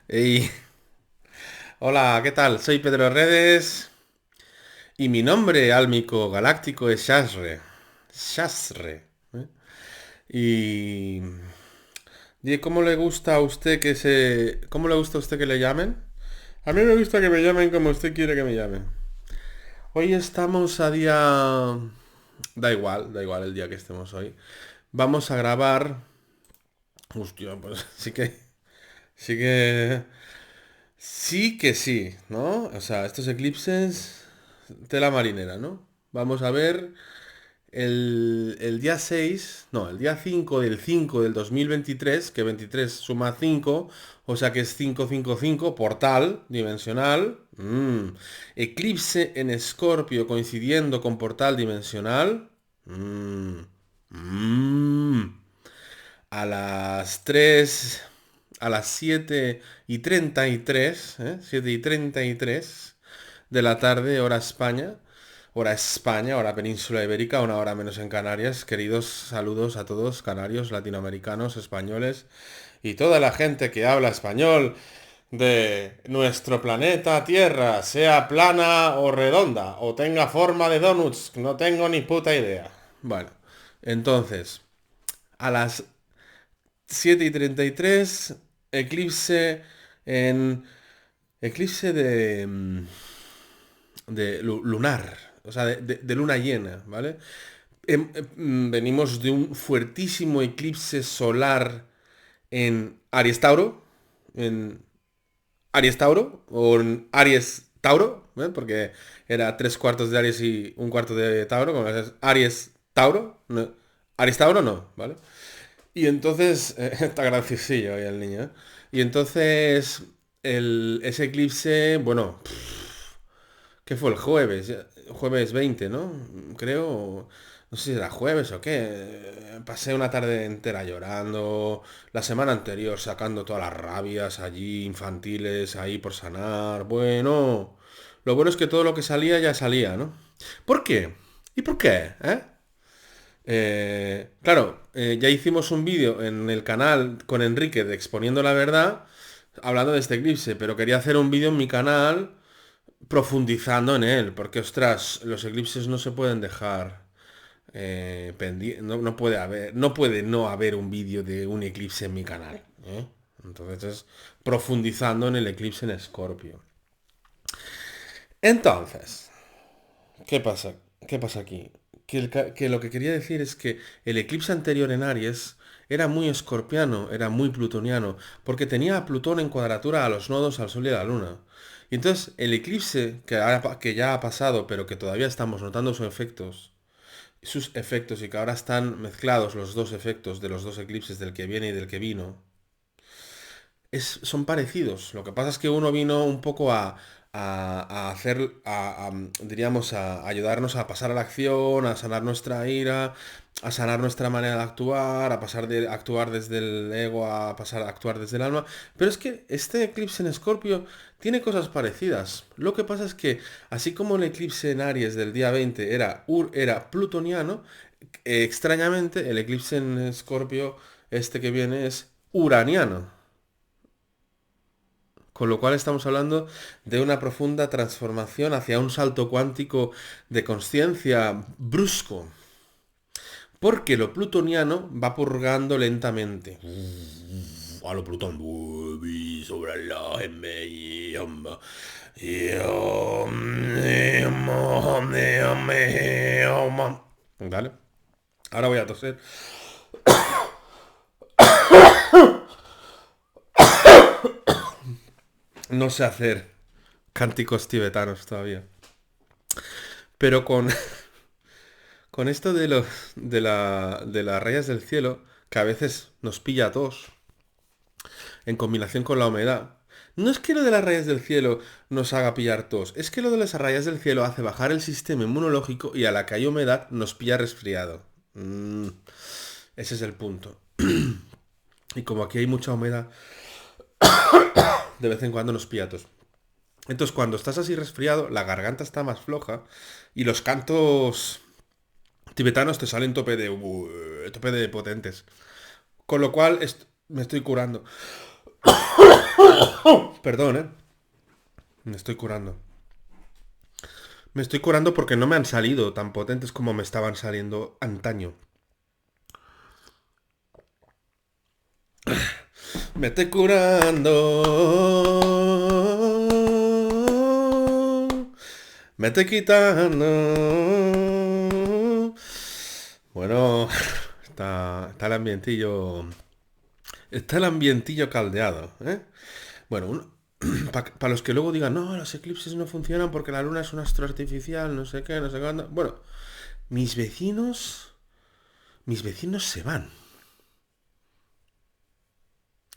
Ey, hola, ¿qué tal? Soy Pedro Redes y mi nombre álmico galáctico es Shasre. Shasre. ¿Eh? Y... ¿Cómo le gusta a usted que se... ¿Cómo le gusta a usted que le llamen? A mí me gusta que me llamen como usted quiere que me llamen. Hoy estamos a día... da igual el día que estemos hoy. Vamos a grabar... Hostia, pues sí que... Sí que... Sí que sí, ¿no? O sea, estos eclipses, tela marinera, ¿no? Vamos a ver el día 6, no, el día 5 del 5 del 2023, que 23 suma 5, o sea que es 555, portal dimensional. Eclipse en Escorpio coincidiendo con portal dimensional. Mm. Mm. A las 3, a las 7:33, 7:33 de la tarde, hora España, hora península ibérica, una hora menos en Canarias. Queridos saludos a todos, canarios, latinoamericanos, españoles y toda la gente que habla español de nuestro planeta Tierra, sea plana o redonda, o tenga forma de donuts, no tengo ni puta idea. Bueno, entonces, a las 7:33, eclipse en... Eclipse de lunar, o sea, de luna llena, ¿vale? Venimos de un fuertísimo eclipse solar en Aries Tauro, en Aries Tauro, o en Aries Tauro, ¿eh? Porque era 3 cuartos de Aries y un cuarto de Tauro, como es Aries Tauro, no, Aries Tauro no, ¿vale? Y entonces, está graciosillo hoy el niño, ¿eh? Y entonces, ese eclipse, bueno, ¿qué fue el jueves? Jueves 20, ¿no? Creo, no sé si era jueves o qué. Pasé una tarde entera llorando, la semana anterior sacando todas las rabias allí, infantiles, ahí por sanar. Bueno, lo bueno es que todo lo que salía ya salía, ¿no? ¿Por qué? ¿Y por qué? ¿Eh? Claro, ya hicimos un vídeo en el canal con Enrique de Exponiendo la Verdad, hablando de este eclipse, pero quería hacer un vídeo en mi canal profundizando en él, porque ostras, los eclipses no se pueden dejar no, no puede no haber un vídeo de un eclipse en mi canal, ¿eh? Entonces es profundizando en el eclipse en Escorpio. Entonces, ¿qué pasa? ¿Qué pasa aquí? Que lo que quería decir es que el eclipse anterior en Aries era muy escorpiano, era muy plutoniano, porque tenía a Plutón en cuadratura a los nodos al Sol y a la Luna. Y entonces el eclipse que ya ha pasado, pero que todavía estamos notando sus efectos y que ahora están mezclados los dos efectos de los dos eclipses del que viene y del que vino, son parecidos. Lo que pasa es que uno vino un poco a hacer, diríamos, a ayudarnos a pasar a la acción, a sanar nuestra ira, a sanar nuestra manera de actuar, a pasar de actuar desde el ego a pasar a actuar desde el alma. Pero es que este eclipse en Escorpio tiene cosas parecidas. Lo que pasa es que, así como el eclipse en Aries del día 20 era plutoniano, extrañamente el eclipse en Escorpio, este que viene, es uraniano. Con lo cual estamos hablando de una profunda transformación hacia un salto cuántico de conciencia brusco. Porque lo plutoniano va purgando lentamente. A lo Plutón. Sobre la ¿Vale? Ahora voy a toser. No sé hacer cánticos tibetanos todavía. Pero con esto de las rayas del cielo, que a veces nos pilla a todos, en combinación con la humedad, no es que lo de las rayas del cielo nos haga pillar tos, es que lo de las rayas del cielo hace bajar el sistema inmunológico y a la que hay humedad nos pilla resfriado. Ese es el punto. Y como aquí hay mucha humedad, de vez en cuando nos pilla tos. Entonces, cuando estás así resfriado, la garganta está más floja y los cantos tibetanos te salen tope de potentes. Con lo cual me estoy curando. Perdón, ¿eh? Me estoy curando. Me estoy curando porque no me han salido tan potentes como me estaban saliendo antaño. Me estoy curando. Me estoy quitando. Bueno, está el ambientillo. Está el ambientillo caldeado, ¿eh? Bueno, para los que luego digan, no, los eclipses no funcionan porque la luna es un astro artificial, no sé qué, no sé cuándo. Bueno, mis vecinos. Mis vecinos se van.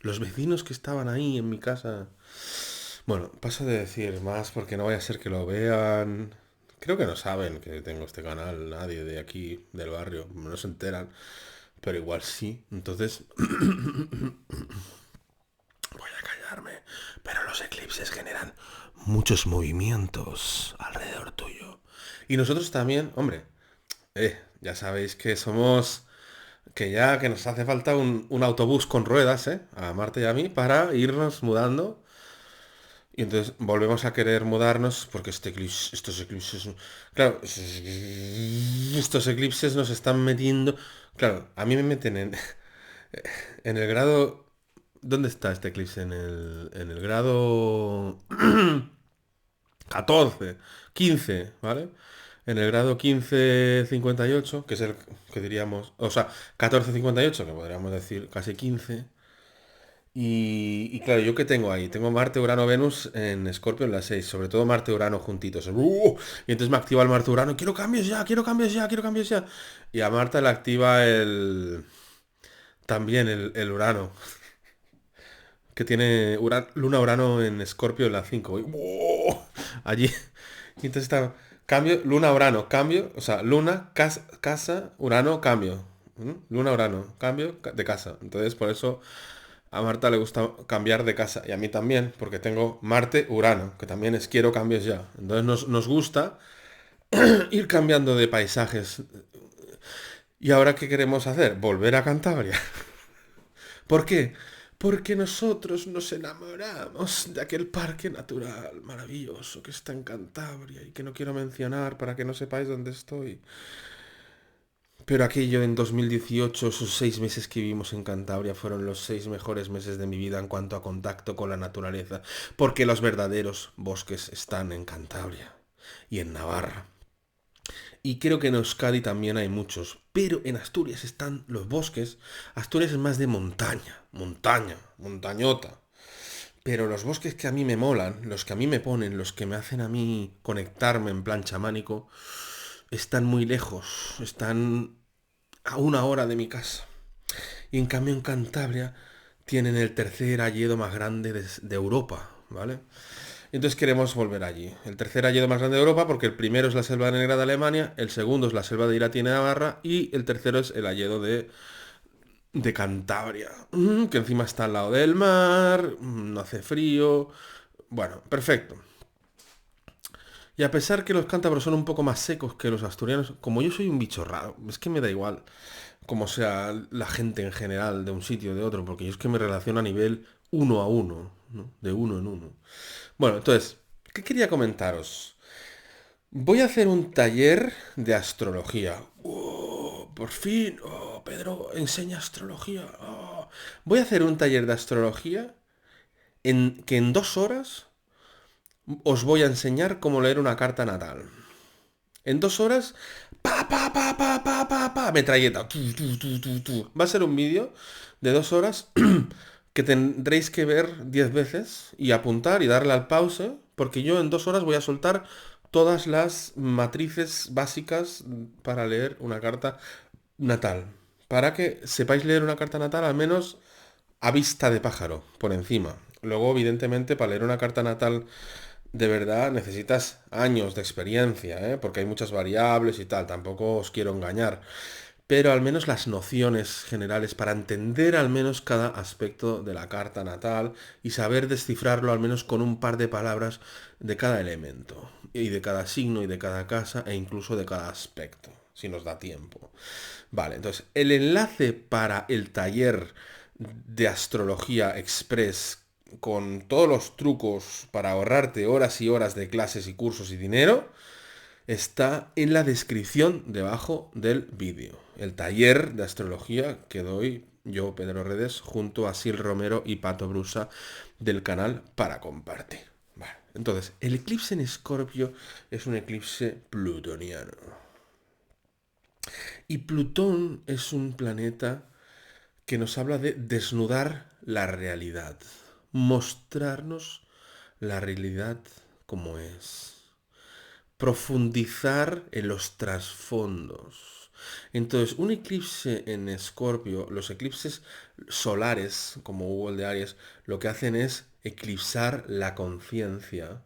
Los vecinos que estaban ahí en mi casa. Bueno, paso de decir más porque no vaya a ser que lo vean. Creo que no saben que tengo este canal, nadie de aquí, del barrio, no se enteran, pero igual sí. Entonces, voy a callarme. Pero los eclipses generan muchos movimientos alrededor tuyo. Y nosotros también, hombre, ya sabéis que somos, que ya que nos hace falta un autobús con ruedas, a Marta y a mí, para irnos mudando. Y entonces volvemos a querer mudarnos porque estos eclipses, claro, estos eclipses nos están metiendo, claro, a mí me meten en el grado, ¿dónde está este eclipse? En el grado 14, 15, ¿vale? En el grado 1558, que es el que diríamos, o sea, 1458, que podríamos decir casi 15. Y claro, ¿yo qué tengo ahí? Tengo Marte, Urano, Venus en Escorpio en las 6, sobre todo Marte, Urano juntitos. Y entonces me activa el Marte, Urano, quiero cambios ya, quiero cambios ya, quiero cambios ya. Y a Marta le activa también el Urano, que tiene Luna, Urano en Escorpio en la 5. Allí. Y entonces está, cambio, Luna, Urano, cambio, o sea, Luna, casa, Urano, cambio. Luna, Urano, cambio de casa. Entonces por eso a Marta le gusta cambiar de casa y a mí también, porque tengo Marte, Urano, que también es quiero cambios ya. Entonces nos gusta ir cambiando de paisajes. ¿Y ahora qué queremos hacer? Volver a Cantabria. ¿Por qué? Porque nosotros nos enamoramos de aquel parque natural maravilloso que está en Cantabria y que no quiero mencionar para que no sepáis dónde estoy. Pero aquello en 2018, esos 6 meses que vivimos en Cantabria, fueron los 6 mejores meses de mi vida en cuanto a contacto con la naturaleza, porque los verdaderos bosques están en Cantabria y en Navarra. Y creo que en Euskadi también hay muchos, pero en Asturias están los bosques. Asturias es más de montaña, montañota. Pero los bosques que a mí me molan, los que a mí me ponen, los que me hacen a mí conectarme en plan chamánico, están muy lejos, están a 1 hora de mi casa. Y en cambio en Cantabria tienen el tercer hayedo más grande de Europa, ¿vale? Entonces queremos volver allí. El tercer hayedo más grande de Europa porque el primero es la Selva Negra de Alemania, el segundo es la Selva de Irati y Navarra y el tercero es el hayedo de Cantabria, que encima está al lado del mar, no hace frío. Bueno, perfecto. Y a pesar que los cántabros son un poco más secos que los asturianos, como yo soy un bicho raro, es que me da igual como sea la gente en general de un sitio o de otro, porque yo es que me relaciono a nivel uno a uno, ¿no? De uno en uno. Bueno, entonces, ¿qué quería comentaros? Voy a hacer un taller de astrología. ¡Oh, por fin! ¡Oh, Pedro, enseña astrología! ¡Oh! Voy a hacer un taller de astrología que en 2 horas os voy a enseñar cómo leer una carta natal. En 2 horas, pa, pa, pa, pa, pa, pa, pa, metralleta. Tu, tu, tu, tu, tu. Va a ser un vídeo de 2 horas que tendréis que ver 10 veces y apuntar y darle al pause, porque yo en 2 horas voy a soltar todas las matrices básicas para leer una carta natal. Para que sepáis leer una carta natal al menos a vista de pájaro, por encima. Luego, evidentemente, para leer una carta natal de verdad necesitas años de experiencia, ¿eh? Porque hay muchas variables y tal, tampoco os quiero engañar. Pero al menos las nociones generales para entender al menos cada aspecto de la carta natal y saber descifrarlo al menos con un par de palabras de cada elemento y de cada signo y de cada casa e incluso de cada aspecto, si nos da tiempo. Vale, entonces el enlace para el taller de astrología express con todos los trucos para ahorrarte horas y horas de clases y cursos y dinero, está en la descripción debajo del vídeo. El taller de astrología que doy yo, Pedro Redes, junto a Sil Romero y Pato Brusa del canal Para Compartir. Vale, entonces, el eclipse en Escorpio es un eclipse plutoniano. Y Plutón es un planeta que nos habla de desnudar la realidad, mostrarnos la realidad como es, profundizar en los trasfondos. Entonces, un eclipse en Escorpio, los eclipses solares, como hubo el de Aries, lo que hacen es eclipsar la conciencia,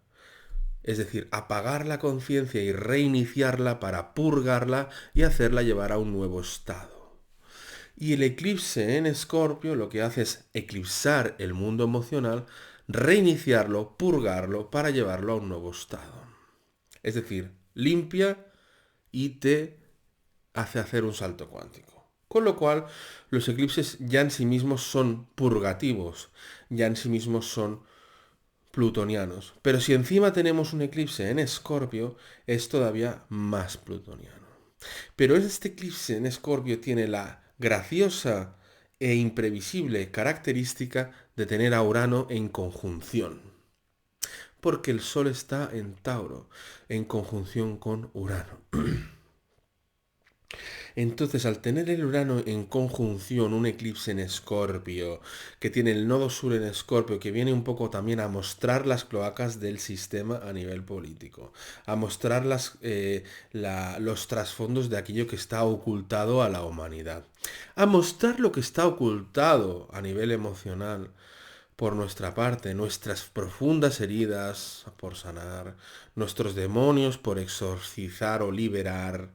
es decir, apagar la conciencia y reiniciarla para purgarla y hacerla llevar a un nuevo estado. Y el eclipse en Escorpio lo que hace es eclipsar el mundo emocional, reiniciarlo, purgarlo para llevarlo a un nuevo estado. Es decir, limpia y te hace hacer un salto cuántico. Con lo cual, los eclipses ya en sí mismos son purgativos, ya en sí mismos son plutonianos. Pero si encima tenemos un eclipse en Escorpio, es todavía más plutoniano. Pero este eclipse en Escorpio tiene la graciosa e imprevisible característica de tener a Urano en conjunción. Porque el Sol está en Tauro, en conjunción con Urano. Entonces, al tener el Urano en conjunción, un eclipse en Escorpio, que tiene el nodo sur en Escorpio, que viene un poco también a mostrar las cloacas del sistema a nivel político, a mostrar los trasfondos de aquello que está ocultado a la humanidad, a mostrar lo que está ocultado a nivel emocional por nuestra parte, nuestras profundas heridas por sanar, nuestros demonios por exorcizar o liberar,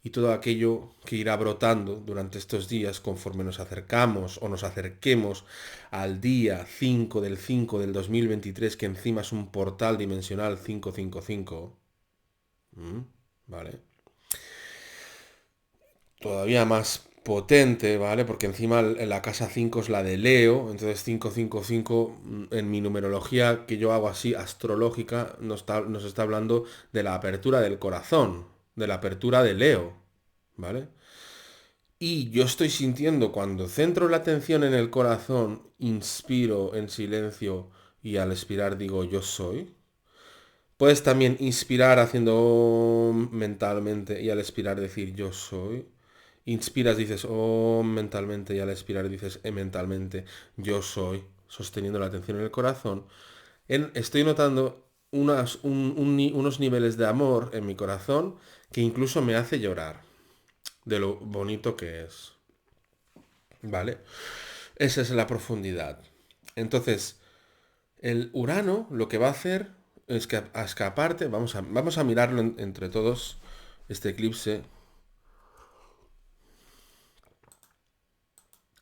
y todo aquello que irá brotando durante estos días conforme nos acercamos o nos acerquemos al día 5 del 2023, que encima es un portal dimensional 555. ¿Vale? Todavía más potente, ¿vale? Porque encima la casa 5 es la de Leo, entonces 555 en mi numerología que yo hago así astrológica nos está hablando de la apertura del corazón, de la apertura de Leo, ¿vale? Y yo estoy sintiendo cuando centro la atención en el corazón, inspiro en silencio y al expirar digo yo soy. Puedes también inspirar haciendo om mentalmente y al expirar decir yo soy. Inspiras, dices om mentalmente y al expirar dices mentalmente yo soy, sosteniendo la atención en el corazón. Estoy notando unos niveles de amor en mi corazón que incluso me hace llorar de lo bonito que es. ¿Vale? Esa es la profundidad. Entonces, el Urano lo que va a hacer es que aparte, vamos a mirarlo entre todos, este eclipse,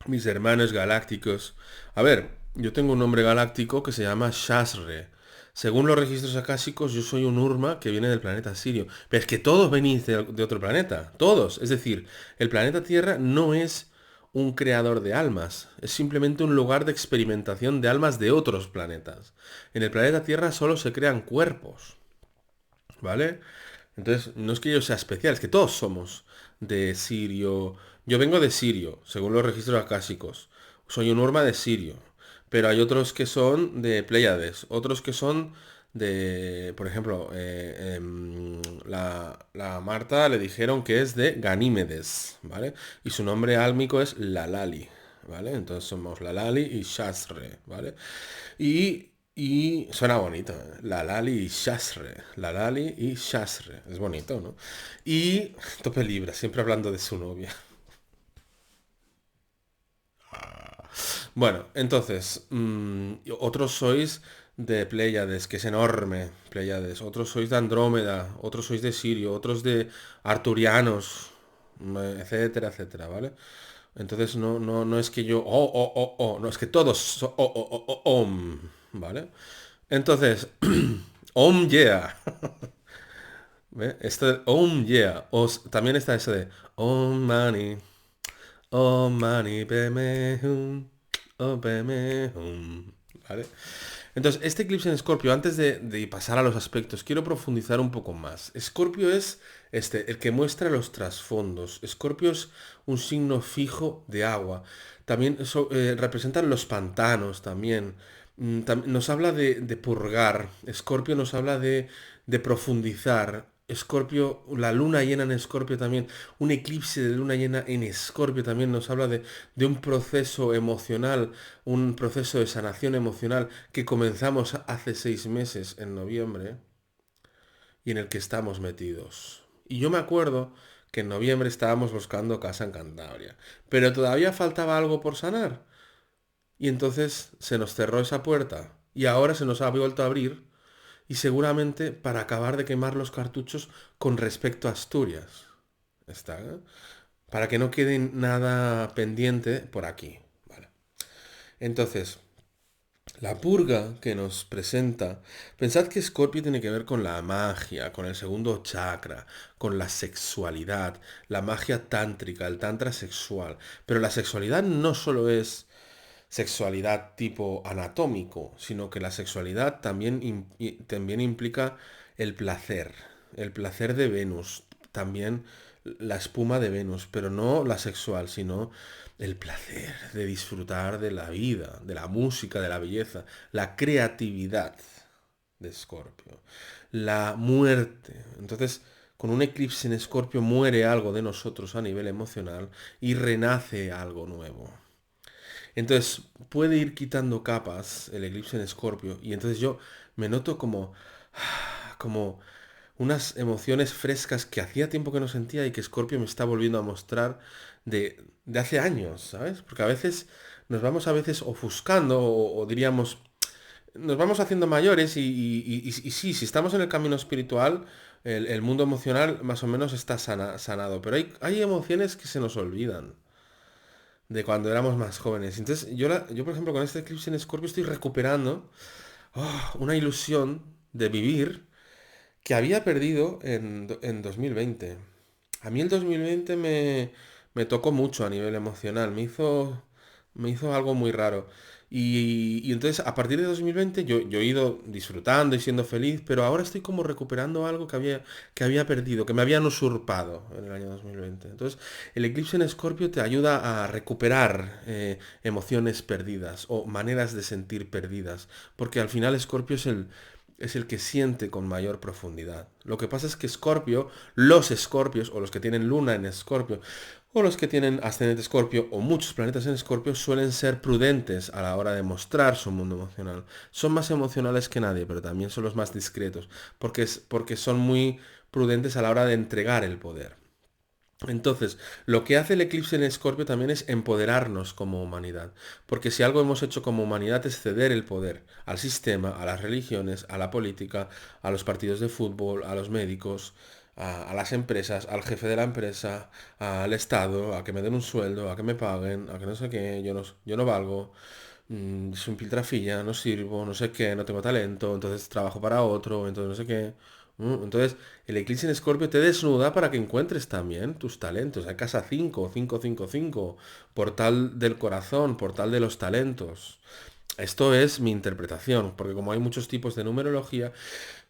mis hermanos galácticos. A ver, yo tengo un nombre galáctico que se llama Shasre. Según los registros acásicos, yo soy un Urma que viene del planeta Sirio. Pero es que todos venís de otro planeta. Todos. Es decir, el planeta Tierra no es un creador de almas. Es simplemente un lugar de experimentación de almas de otros planetas. En el planeta Tierra solo se crean cuerpos. ¿Vale? Entonces, no es que yo sea especial, es que todos somos de Sirio. Yo vengo de Sirio, según los registros acásicos. Soy un Urma de Sirio. Pero hay otros que son de Pléyades, otros que son de, por ejemplo, la Marta le dijeron que es de Ganímedes, ¿vale? Y su nombre álmico es Lalali, ¿vale? Entonces somos Lalali y Shasre, ¿vale? Y suena bonito, ¿eh? Lalali y Shasre. Lalali y Shasre. Es bonito, ¿no? Y Tope Libra, siempre hablando de su novia. Bueno, entonces, otros sois de Pléyades, que es enorme, Pléyades. Otros sois de Andrómeda, otros sois de Sirio, otros de Arturianos, etcétera, etcétera, ¿vale? Entonces no es que yo, no, es que todos, ¿vale? Entonces, om yeah. ¿Ve? Esto de om yeah. También está eso de om mani padme hum, oh padme hum. ¿vale? Entonces, este eclipse en Escorpio, antes de pasar a los aspectos, quiero profundizar un poco más. Escorpio es el que muestra los trasfondos. Escorpio es un signo fijo de agua. También representan los pantanos también. Nos habla de purgar. Escorpio nos habla de profundizar. Escorpio, la luna llena en Escorpio también, un eclipse de luna llena en Escorpio también nos habla de un proceso emocional, un proceso de sanación emocional que comenzamos hace 6 meses, en noviembre, y en el que estamos metidos. Y yo me acuerdo que en noviembre estábamos buscando casa en Cantabria, pero todavía faltaba algo por sanar. Y entonces se nos cerró esa puerta y ahora se nos ha vuelto a abrir y seguramente para acabar de quemar los cartuchos con respecto a Asturias. ¿Está? Para que no quede nada pendiente por aquí. Vale. Entonces, la purga que nos presenta, pensad que Scorpio tiene que ver con la magia, con el segundo chakra, con la sexualidad, la magia tántrica, el tantra sexual. Pero la sexualidad no solo es sexualidad tipo anatómico, sino que la sexualidad también implica el placer de Venus, también la espuma de Venus, pero no la sexual, sino el placer de disfrutar de la vida, de la música, de la belleza, la creatividad de Escorpio, la muerte. Entonces, con un eclipse en Escorpio muere algo de nosotros a nivel emocional y renace algo nuevo. Entonces puede ir quitando capas el eclipse en Escorpio y entonces yo me noto como unas emociones frescas que hacía tiempo que no sentía y que Escorpio me está volviendo a mostrar de hace años, ¿sabes? Porque a veces nos vamos a veces ofuscando o diríamos, nos vamos haciendo mayores y sí, si estamos en el camino espiritual, el mundo emocional más o menos está sanado, pero hay emociones que se nos olvidan de cuando éramos más jóvenes. Entonces, yo por ejemplo, con este eclipse en Escorpio estoy recuperando una ilusión de vivir que había perdido en 2020. A mí el 2020 me tocó mucho a nivel emocional, me hizo algo muy raro. Y entonces a partir de 2020 yo he ido disfrutando y siendo feliz, pero ahora estoy como recuperando algo que había perdido, que me habían usurpado en el año 2020. Entonces el eclipse en Escorpio te ayuda a recuperar emociones perdidas o maneras de sentir perdidas, porque al final Escorpio es el que siente con mayor profundidad. Lo que pasa es que Escorpio, los Escorpios, o los que tienen luna en Escorpio, o los que tienen ascendente Escorpio, o muchos planetas en Escorpio, suelen ser prudentes a la hora de mostrar su mundo emocional. Son más emocionales que nadie, pero también son los más discretos, porque son muy prudentes a la hora de entregar el poder. Entonces, lo que hace el eclipse en Escorpio también es empoderarnos como humanidad, porque si algo hemos hecho como humanidad es ceder el poder al sistema, a las religiones, a la política, a los partidos de fútbol, a los médicos, a las empresas, al jefe de la empresa, al Estado, a que me den un sueldo, a que me paguen, a que no sé qué, yo no valgo, soy un piltrafilla, no sirvo, no sé qué, no tengo talento, entonces trabajo para otro, entonces no sé qué. Entonces, el eclipse en Escorpio te desnuda para que encuentres también tus talentos. Hay casa 5, 5, 5, 5, portal del corazón, portal de los talentos. Esto es mi interpretación, porque como hay muchos tipos de numerología,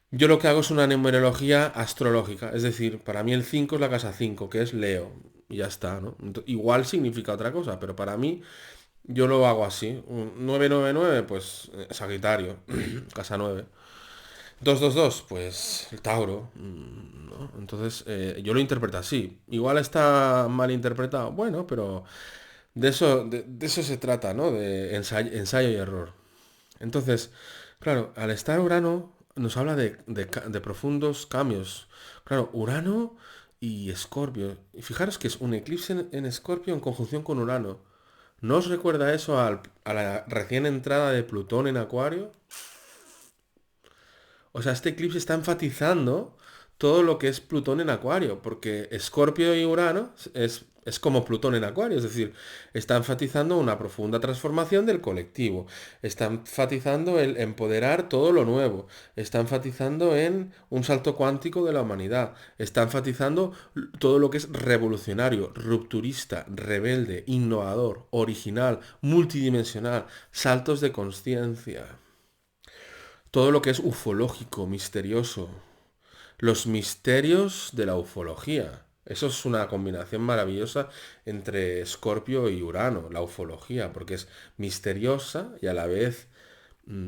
yo lo que hago es una numerología astrológica. Es decir, para mí el 5 es la casa 5 que es Leo. Y ya está, ¿no? Igual significa otra cosa, pero para mí yo lo hago así. Un 999, pues Sagitario, casa 9. 222 pues el Tauro, ¿no? Entonces yo lo interpreto así. Igual está mal interpretado, bueno, pero de eso se trata, ¿no? De ensayo y error. Entonces, claro, al estar Urano nos habla de profundos cambios. Claro, Urano y Escorpio. Y fijaros que es un eclipse en Escorpio en conjunción con Urano. ¿No os recuerda eso a la recién entrada de Plutón en Acuario? O sea, este eclipse está enfatizando todo lo que es Plutón en Acuario, porque Escorpio y Urano es como Plutón en Acuario, es decir, está enfatizando una profunda transformación del colectivo, está enfatizando el empoderar todo lo nuevo, está enfatizando en un salto cuántico de la humanidad, está enfatizando todo lo que es revolucionario, rupturista, rebelde, innovador, original, multidimensional, saltos de conciencia, todo lo que es ufológico, misterioso, los misterios de la ufología. Eso es una combinación maravillosa entre Escorpio y Urano, la ufología, porque es misteriosa y a la vez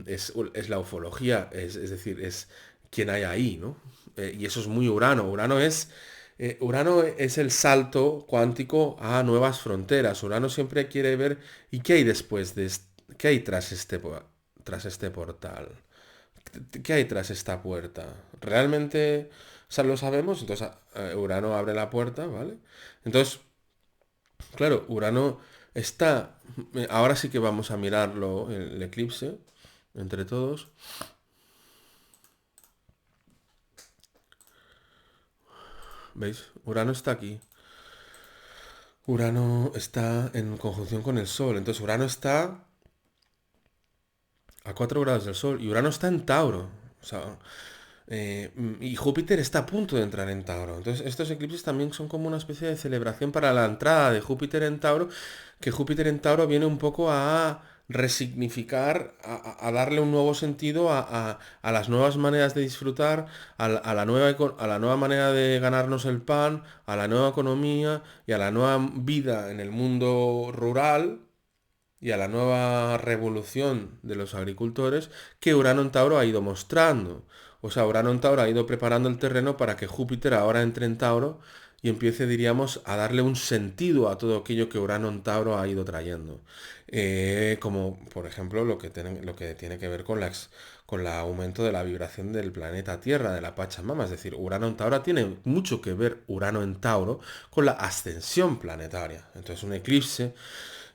es la ufología, es decir, es quien hay ahí, ¿no? Y eso es muy Urano. Urano es el salto cuántico a nuevas fronteras. Urano siempre quiere ver, ¿y qué hay después de qué hay tras este portal? ¿Qué hay tras esta puerta? ¿Realmente lo sabemos? Entonces Urano abre la puerta, ¿vale? Entonces, claro, Urano está... Ahora sí que vamos a mirarlo, el eclipse, entre todos. ¿Veis? Urano está aquí. Urano está en conjunción con el Sol. Entonces Urano está a 4 grados del Sol y Urano está en Tauro. O sea, y Júpiter está a punto de entrar en Tauro. Entonces, estos eclipses también son como una especie de celebración para la entrada de Júpiter en Tauro, que Júpiter en Tauro viene un poco a resignificar, a darle un nuevo sentido a las nuevas maneras de disfrutar, a la nueva manera de ganarnos el pan, a la nueva economía y a la nueva vida en el mundo rural y a la nueva revolución de los agricultores que Urano en Tauro ha ido mostrando. O sea, Urano en Tauro ha ido preparando el terreno para que Júpiter ahora entre en Tauro y empiece, diríamos, a darle un sentido a todo aquello que Urano en Tauro ha ido trayendo. Como, por ejemplo, lo que tiene que ver con con el aumento de la vibración del planeta Tierra, de la Pachamama. Es decir, Urano en Tauro tiene mucho que ver, Urano en Tauro, con la ascensión planetaria. Entonces, un eclipse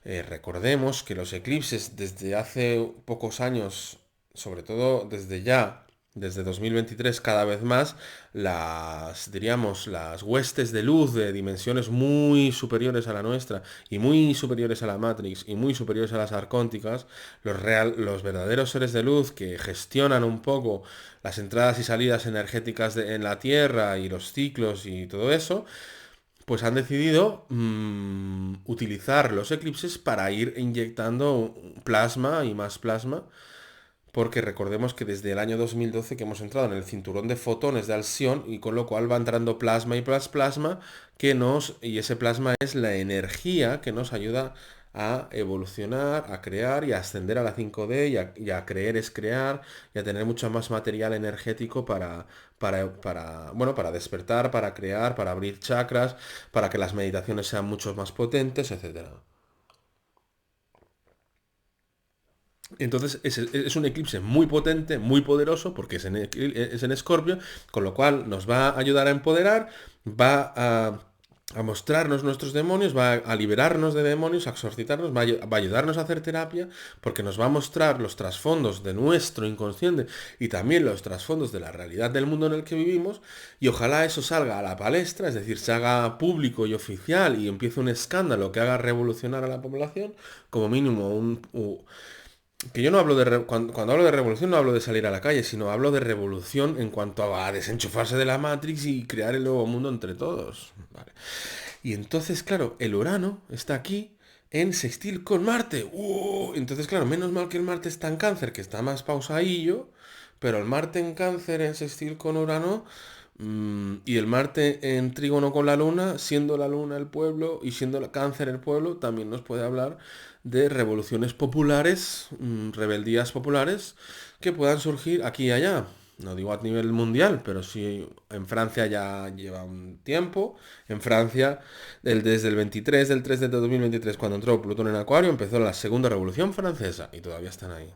recordemos que los eclipses desde hace pocos años, sobre todo desde 2023 cada vez más, diríamos, las huestes de luz de dimensiones muy superiores a la nuestra y muy superiores a la Matrix y muy superiores a las arcónticas, los verdaderos seres de luz que gestionan un poco las entradas y salidas energéticas en la Tierra y los ciclos y todo eso, pues han decidido utilizar los eclipses para ir inyectando plasma y más plasma, porque recordemos que desde el año 2012 que hemos entrado en el cinturón de fotones de Alcyon y con lo cual va entrando plasma y plasma y ese plasma es la energía que nos ayuda a evolucionar, a crear y a ascender a la 5D y a creer es crear y a tener mucho más material energético bueno, para despertar, para crear, para abrir chakras, para que las meditaciones sean mucho más potentes, etcétera. Entonces es un eclipse muy potente, muy poderoso, porque es en Escorpio, con lo cual nos va a ayudar a empoderar, va a mostrarnos nuestros demonios, va a liberarnos de demonios, a exorcitarnos, va a ayudarnos a hacer terapia, porque nos va a mostrar los trasfondos de nuestro inconsciente y también los trasfondos de la realidad del mundo en el que vivimos, y ojalá eso salga a la palestra, es decir, se haga público y oficial y empiece un escándalo que haga revolucionar a la población, como mínimo que yo no hablo cuando hablo de revolución no hablo de salir a la calle, sino hablo de revolución en cuanto a desenchufarse de la Matrix y crear el nuevo mundo entre todos. Vale. Y entonces, claro, el Urano está aquí en sextil con Marte. Entonces, claro, menos mal que el Marte está en Cáncer, que está más pausadillo, pero el Marte en Cáncer en sextil con Urano y el Marte en trígono con la Luna, siendo la Luna el pueblo y siendo el Cáncer el pueblo, también nos puede hablar de revoluciones populares, rebeldías populares que puedan surgir aquí y allá. No digo a nivel mundial, pero sí en Francia ya lleva un tiempo. En Francia, desde el 23 del 3 de 2023, cuando entró Plutón en Acuario, empezó la Segunda Revolución Francesa y todavía están ahí.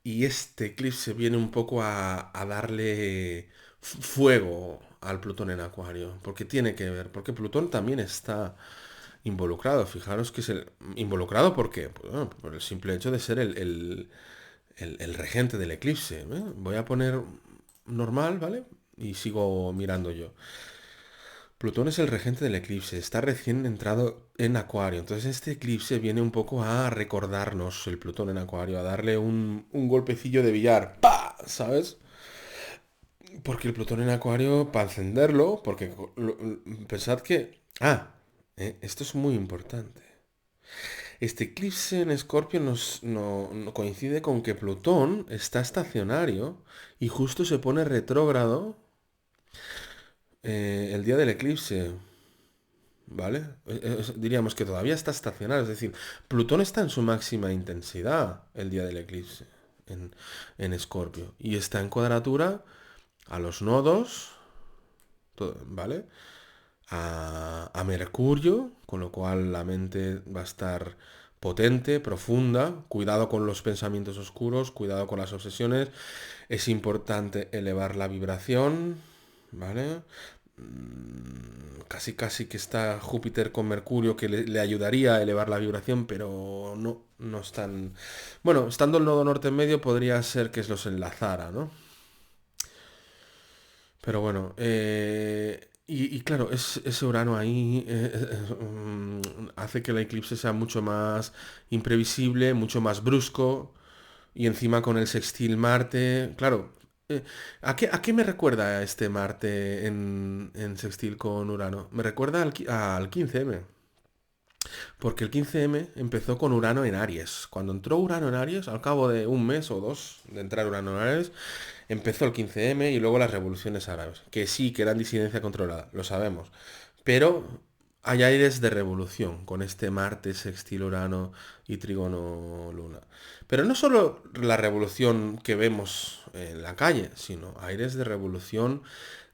Y este eclipse viene un poco a darle fuego al Plutón en Acuario, porque tiene que ver, porque Plutón también está involucrado. Fijaros que involucrado porque, pues, bueno, por el simple hecho de ser el regente del eclipse. ¿Eh? Voy a poner normal, ¿vale? Y sigo mirando yo. Plutón es el regente del eclipse, está recién entrado en Acuario, entonces este eclipse viene un poco a recordarnos el Plutón en Acuario, a darle un golpecillo de billar, ¡pa! ¿Sabes? Porque el Plutón en Acuario, para encenderlo, porque pensad que... esto es muy importante. Este eclipse en Escorpio no coincide con que Plutón está estacionario y justo se pone retrógrado el día del eclipse. ¿Vale? Diríamos que todavía está estacionario, es decir, Plutón está en su máxima intensidad el día del eclipse en Escorpio y está en cuadratura a los nodos, ¿vale? A Mercurio, con lo cual la mente va a estar potente, profunda, cuidado con los pensamientos oscuros, cuidado con las obsesiones, es importante elevar la vibración, ¿vale? Casi casi que está Júpiter con Mercurio que le ayudaría a elevar la vibración, pero no están... Bueno, estando el nodo norte en medio podría ser que los enlazara, ¿no? Pero bueno, y claro, ese Urano ahí hace que el eclipse sea mucho más imprevisible, mucho más brusco, y encima con el sextil Marte, claro, ¿a qué me recuerda este Marte en sextil con Urano? Me recuerda al 15M, porque el 15M empezó con Urano en Aries. Cuando entró Urano en Aries, al cabo de un mes o dos de entrar Urano en Aries, empezó el 15M y luego las revoluciones árabes, que sí, que eran disidencia controlada, lo sabemos. Pero hay aires de revolución con este Marte, sextil Urano y trígono Luna. Pero no solo la revolución que vemos en la calle, sino aires de revolución,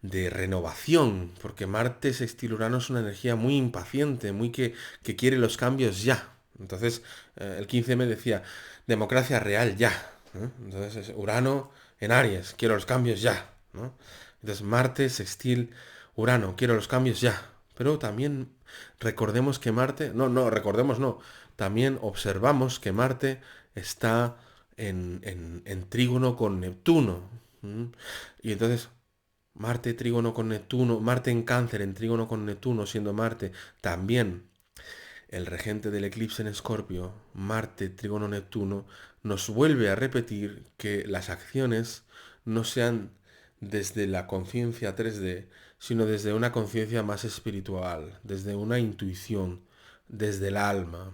de renovación, porque Marte sextil Urano es una energía muy impaciente, muy que quiere los cambios ya. Entonces, el 15 me decía, democracia real ya. ¿No? Entonces, Urano en Aries, quiero los cambios ya. ¿No? Entonces, Marte sextil Urano, quiero los cambios ya. Pero también recordemos que Marte, recordemos no, también observamos que Marte está en trígono con Neptuno. ¿Mm? Y entonces, Marte trígono con Neptuno, Marte en Cáncer en trígono con Neptuno, siendo Marte también el regente del eclipse en Escorpio, Marte trígono Neptuno, nos vuelve a repetir que las acciones no sean desde la conciencia 3D, sino desde una conciencia más espiritual, desde una intuición, desde el alma.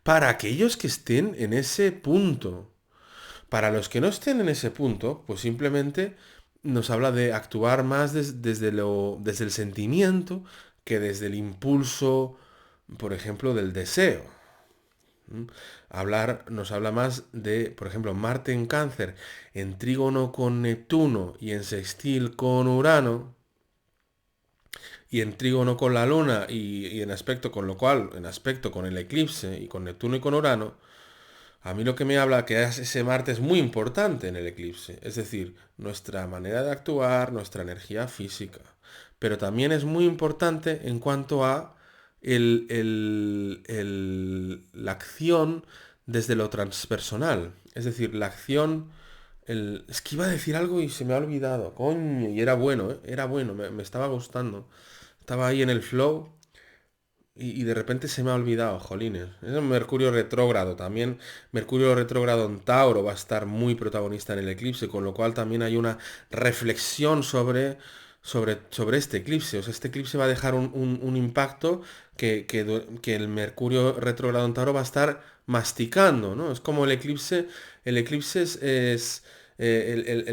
Para aquellos que estén en ese punto, para los que no estén en ese punto, pues simplemente nos habla de actuar más desde el sentimiento que desde el impulso, por ejemplo, del deseo. ¿Mm? Nos habla más de, por ejemplo, Marte en Cáncer, en trígono con Neptuno y en sextil con Urano, y en trígono con la Luna y en aspecto con lo cual, en aspecto con el eclipse y con Neptuno y con Urano, a mí lo que me habla que ese Marte es muy importante en el eclipse, es decir, nuestra manera de actuar, nuestra energía física, pero también es muy importante en cuanto a la acción desde lo transpersonal, es decir, la acción... Es que iba a decir algo y se me ha olvidado, coño, y era bueno, ¿eh? Era bueno, me estaba gustando. Estaba ahí en el flow y de repente se me ha olvidado, jolines. Es un Mercurio retrógrado también. Mercurio retrógrado en Tauro va a estar muy protagonista en el eclipse, con lo cual también hay una reflexión sobre este eclipse. O sea, este eclipse va a dejar un impacto que el Mercurio retrógrado en Tauro va a estar masticando, ¿no? Es como el eclipse el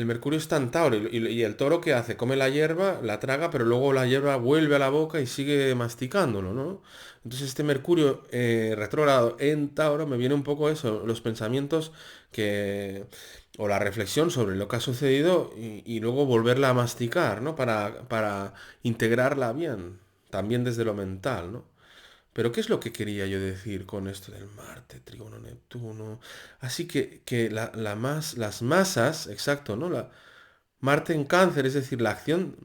Mercurio está en Tauro y el toro que hace, come la hierba, la traga, pero luego la hierba vuelve a la boca y sigue masticándolo, ¿no? Entonces este Mercurio retrógrado en Tauro me viene un poco eso, los pensamientos o la reflexión sobre lo que ha sucedido y luego volverla a masticar, ¿no? Para integrarla bien, también desde lo mental, ¿no? Pero ¿qué es lo que quería yo decir con esto del Marte, Trígono, Neptuno? Así que las masas, exacto, ¿no? Marte en Cáncer, es decir, la acción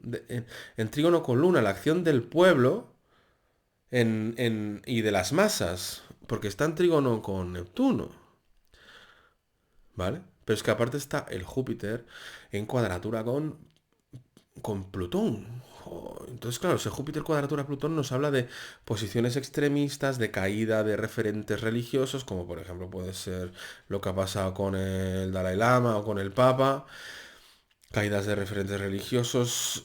en Trígono con Luna, la acción del pueblo y de las masas, porque está en Trígono con Neptuno, ¿vale? Pero es que aparte está el Júpiter en cuadratura con Plutón. Entonces, claro, ese Júpiter cuadratura Plutón nos habla de posiciones extremistas, de caída de referentes religiosos, como por ejemplo puede ser lo que ha pasado con el Dalai Lama o con el Papa, caídas de referentes religiosos,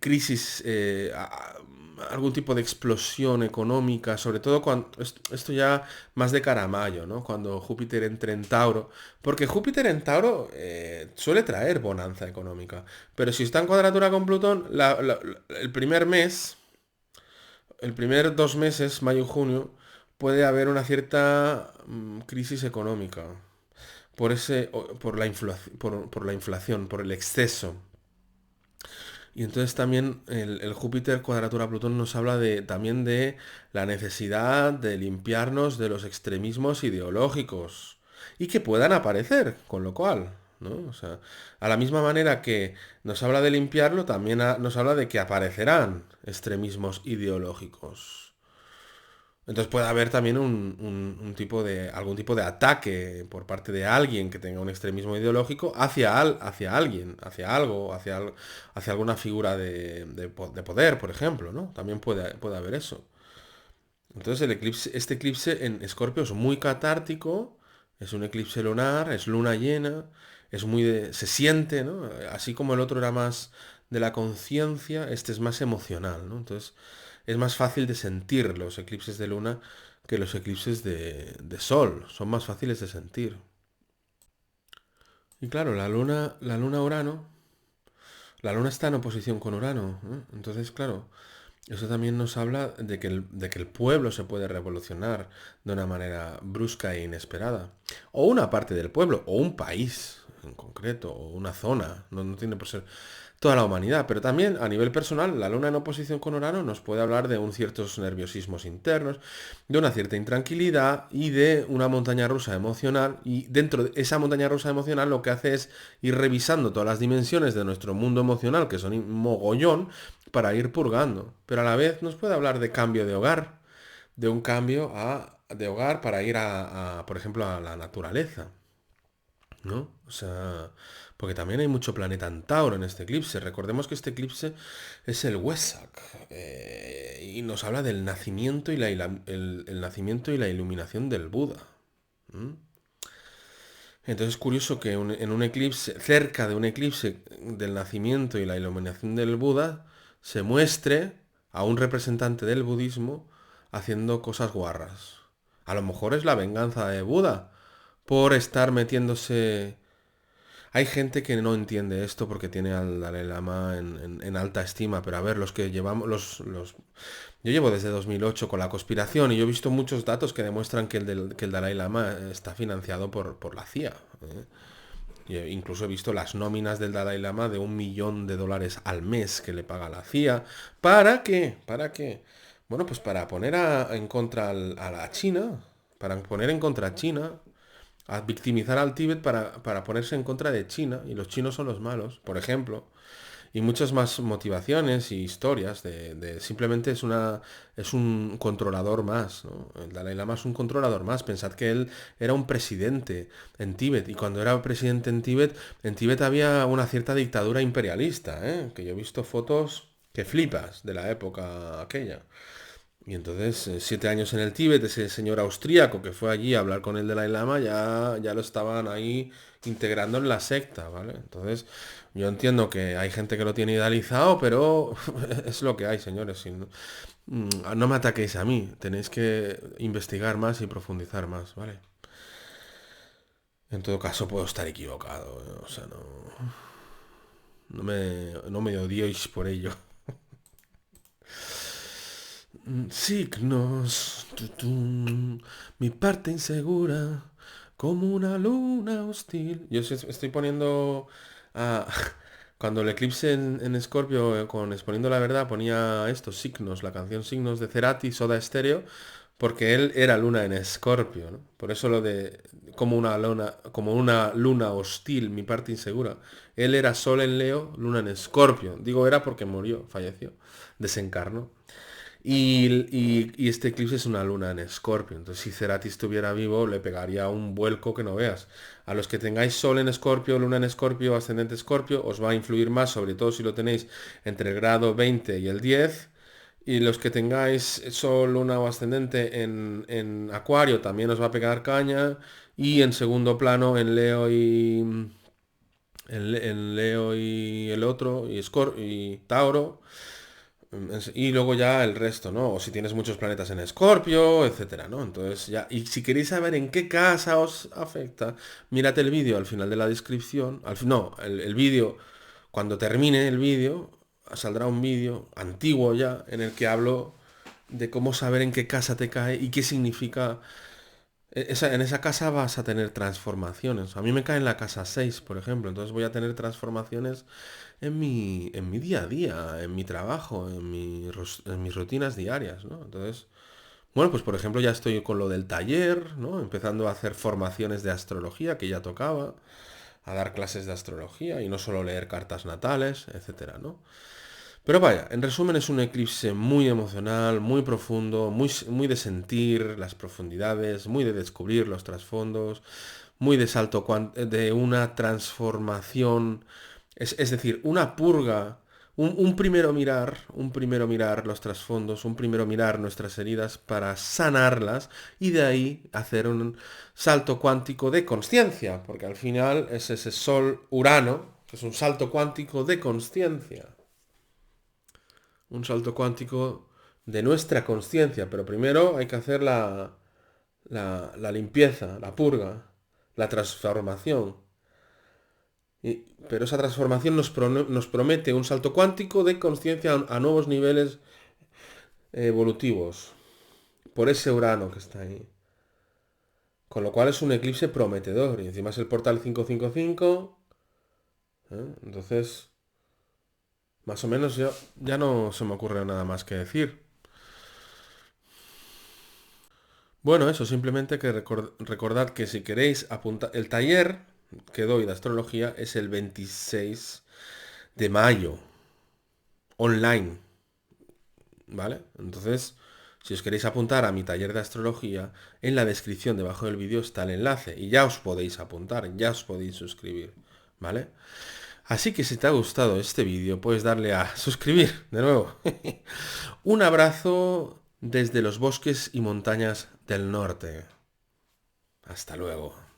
crisis, algún tipo de explosión económica, sobre todo cuando esto ya más de cara a mayo, ¿no? Cuando Júpiter entre en Tauro, porque Júpiter en Tauro suele traer bonanza económica, pero si está en cuadratura con Plutón, el primer mes, el primer 2 meses, mayo y junio, puede haber una cierta crisis económica por la por la inflación, por el exceso. Y entonces también el Júpiter cuadratura Plutón nos habla también de la necesidad de limpiarnos de los extremismos ideológicos y que puedan aparecer, con lo cual, ¿no? O sea, a la misma manera que nos habla de limpiarlo, también nos habla de que aparecerán extremismos ideológicos. Entonces puede haber también algún tipo de ataque por parte de alguien que tenga un extremismo ideológico hacia alguien, hacia algo, hacia alguna figura de poder, por ejemplo, ¿no? También puede haber eso. Entonces este eclipse en Escorpio es muy catártico, es un eclipse lunar, es luna llena, se siente, ¿no? Así como el otro era más de la conciencia, este es más emocional, ¿no? Entonces es más fácil de sentir los eclipses de luna que los eclipses de sol, son más fáciles de sentir. Y claro, la luna está en oposición con Urano, ¿eh? Entonces, claro, eso también nos habla de que el pueblo se puede revolucionar de una manera brusca e inesperada. O una parte del pueblo, o un país en concreto, o una zona. No tiene por ser toda la humanidad. Pero también a nivel personal, la luna en oposición con Urano nos puede hablar de un ciertos nerviosismos internos, de una cierta intranquilidad y de una montaña rusa emocional. Y dentro de esa montaña rusa emocional lo que hace es ir revisando todas las dimensiones de nuestro mundo emocional, que son un mogollón, para ir purgando. Pero a la vez nos puede hablar de cambio de hogar, de un cambio de hogar para ir por ejemplo, a la naturaleza, ¿no? O sea, porque también hay mucho planeta en Tauro en este eclipse. Recordemos que este eclipse es el Wesak y nos habla del nacimiento el nacimiento y la iluminación del Buda. ¿M? Entonces es curioso que en un eclipse, cerca de un eclipse del nacimiento y la iluminación del Buda, se muestre a un representante del budismo haciendo cosas guarras. A lo mejor es la venganza de Buda por estar metiéndose. Hay gente que no entiende esto porque tiene al Dalai Lama en alta estima, pero a ver, los que llevamos, yo llevo desde 2008 con la conspiración y yo he visto muchos datos que demuestran que el Dalai Lama está financiado por la CIA. ¿Eh? Incluso he visto las nóminas del Dalai Lama de $1 millón al mes que le paga la CIA. ¿Para qué? ¿Para qué? Bueno, pues para poner en contra a la China, para poner en contra a China, a victimizar al Tíbet para ponerse en contra de China, y los chinos son los malos, por ejemplo. Y muchas más motivaciones y historias simplemente es un controlador más, ¿no? El Dalai Lama es un controlador más. Pensad que él era un presidente en Tíbet y cuando era presidente en Tíbet había una cierta dictadura imperialista, ¿eh? Que yo he visto fotos que flipas de la época aquella. Y entonces, 7 años en el Tíbet, ese señor austríaco que fue allí a hablar con el Dalai Lama, ya lo estaban ahí integrando en la secta, ¿vale? Entonces, yo entiendo que hay gente que lo tiene idealizado, pero es lo que hay, señores. No me ataquéis a mí, tenéis que investigar más y profundizar más, ¿vale? En todo caso, puedo estar equivocado, ¿eh? O sea, no me odiéis por ello. Signos, mi parte insegura, como una luna hostil. Yo estoy poniendo, ah, cuando el eclipse en Escorpio, con Exponiendo la Verdad, ponía estos signos, la canción Signos de Cerati, Soda Stereo, porque él era luna en Escorpio, ¿no? Por eso lo de como una luna hostil, mi parte insegura. Él era Sol en Leo, luna en Escorpio. Digo era porque murió, falleció, desencarnó. Y este eclipse es una luna en Escorpio. Entonces, si Cerati estuviera vivo, le pegaría un vuelco que no veas. A los que tengáis Sol en Escorpio, Luna en Escorpio, ascendente Escorpio, os va a influir más, sobre todo si lo tenéis entre el grado 20 y el 10. Y los que tengáis Sol, Luna o ascendente en Acuario, también os va a pegar caña. Y en segundo plano, en Leo y el otro, y Tauro. Y luego ya el resto, ¿no? O si tienes muchos planetas en Escorpio, etcétera, ¿no? Entonces ya. Y si queréis saber en qué casa os afecta, mírate el vídeo al final de la descripción. No, el vídeo, cuando termine el vídeo, saldrá un vídeo antiguo ya en el que hablo de cómo saber en qué casa te cae y qué significa en esa casa vas a tener transformaciones. A mí me cae en la casa 6 por ejemplo. Entonces voy a tener transformaciones en mi día a día, en mi trabajo, en mis rutinas diarias, ¿no? Entonces, bueno, pues por ejemplo ya estoy con lo del taller, ¿no? Empezando a hacer formaciones de astrología, que ya tocaba, a dar clases de astrología y no solo leer cartas natales, etcétera, ¿no? Pero vaya, en resumen es un eclipse muy emocional, muy profundo, muy de sentir las profundidades, muy de descubrir los trasfondos, muy de de una transformación, es decir, una purga, un primero mirar los trasfondos, un primero mirar nuestras heridas para sanarlas y de ahí hacer un salto cuántico de consciencia, porque al final es ese Sol Urano, que es un salto cuántico de consciencia, un salto cuántico de nuestra consciencia, pero primero hay que hacer la limpieza, la purga, la transformación. Pero esa transformación nos promete un salto cuántico de conciencia a nuevos niveles evolutivos, por ese Urano que está ahí. Con lo cual es un eclipse prometedor, y encima es el portal 555, ¿eh? Entonces, más o menos ya no se me ocurre nada más que decir. Bueno, eso, simplemente que recordad que si queréis apuntar, el taller que doy de astrología es el 26 de mayo, online, ¿vale? Entonces, si os queréis apuntar a mi taller de astrología, en la descripción debajo del vídeo está el enlace y ya os podéis apuntar, ya os podéis suscribir, ¿vale? Así que si te ha gustado este vídeo, puedes darle a suscribir de nuevo. Un abrazo desde los bosques y montañas del norte. Hasta luego.